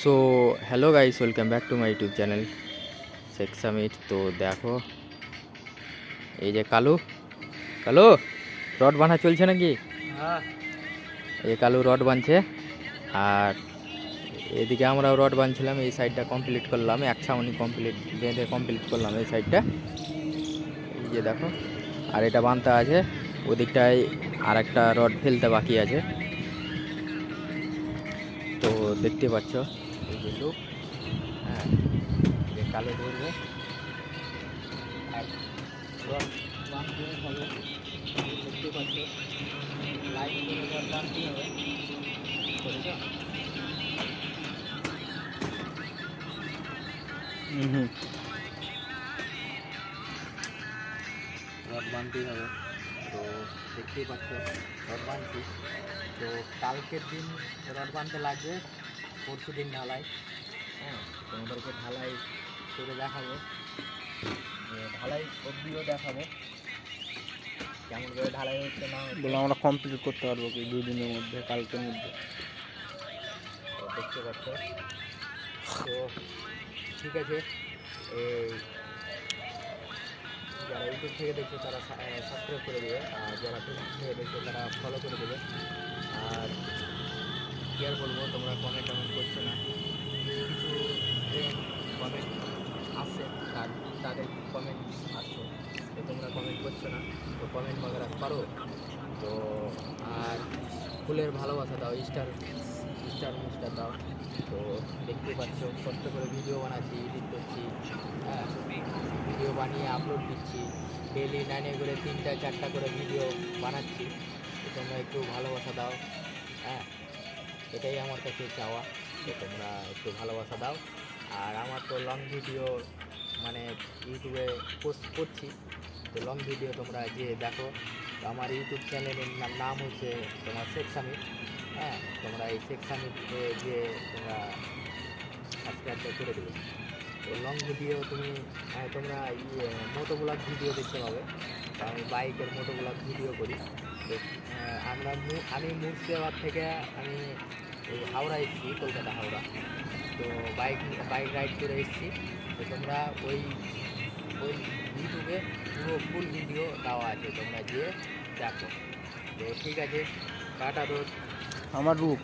So hello guys, welcome back to my YouTube channel Sheikh summit. তো দেখো, এই যে কালু কালু রড বাঁধা চলছে নাকি? হ্যাঁ। এই কালু রড বাঁধছে, আর এদিকে আমরাও রড বাঁধছিলাম। এই সাইডটা কমপ্লিট করলাম, এক ছাউনি বেঁধে কমপ্লিট করলাম এই সাইডটা। এই যে দেখো, আর এটা বাঁধতে আছে, ওদিকটায় আর একটা রড ফেলতে বাকি আছে। তো দেখতে পাচ্ছ এই যে লুক, হ্যাঁ, যে কালো ধরবে আর রড বাঁধতে হবে। দেখতে পাচ্ছ লাইন করে রড বাঁধতে হবে, বুঝেছ? রড বাঁধতেই হবে। তো দেখতেই পাচ্ছ রড বাঁধছি। তো কালকের দিন রড বাঁধতে লাগবে, পরশু দিন ঢালাই। হ্যাঁ, তোমাদেরকে ঢালাই করে দেখাবো, ঢালাই অবধিও দেখাবো কেমন করে ঢালাই হচ্ছে না হচ্ছে। বলে আমরা কমপ্লিট করতে পারবো কি 2 দিনের মধ্যে, কালকের মধ্যে? তো দেখতে পাচ্ছ। তো ঠিক আছে, এই যারা ইউটিউব থেকে দেখছে তারা সাবস্ক্রাইব করে দেবে, আর যারা ফেসবুক থেকে দেখছে তারা ফলো করে দেবে। আর কি আর বলবো, তোমরা কমেন্ট করছো না, কিছু কমেন্ট আসছে, তাদের কমেন্ট আসছে, তো তোমরা কমেন্ট করছো না। তো কমেন্ট বাগেরা করো। তো আর ফুলের ভালোবাসা দাও, স্টার মিস্টার দাও। তো দেখতে পাচ্ছ কষ্ট করে ভিডিও বানাচ্ছি, এডিট করছি, হ্যাঁ, ভিডিও বানিয়ে আপলোড দিচ্ছি। ডেলি 9 করে 3টা 4টা করে ভিডিও বানাচ্ছি। তো তোমরা একটু ভালোবাসা দাও, হ্যাঁ, এটাই আমার কাছে চাওয়া। তো তোমরা একটু ভালোবাসা দাও। আর আমার তো লং ভিডিও মানে ইউটিউবে পোস্ট করছি, তো লং ভিডিও তোমরা যে দেখো। তো আমার ইউটিউব চ্যানেলের নাম হচ্ছে তোমার শেখ সামিট। হ্যাঁ, তোমরা এই শেখ সামিটে যে তোমরা সাবস্ক্রাইবটা করে দেবে। তো লং ভিডিও তোমরা মোটো ব্লগ ভিডিও দেখতে পাবে। তো আমি বাইকের মোটো ব্লগ ভিডিও করি। তো আমি মুর্শিদাবাদ থেকে আমি এই হাওড়া এসেছি, কলকাতা হাওড়া। তো বাইক রাইড করে এসেছি। তো তোমরা ওই ওই ইউটিউবে পুরো ফুল ভিডিও দেওয়া আছে, তোমরা গিয়ে দেখো। তো ঠিক আছে, টাটা দোস্ত। আমার রূপ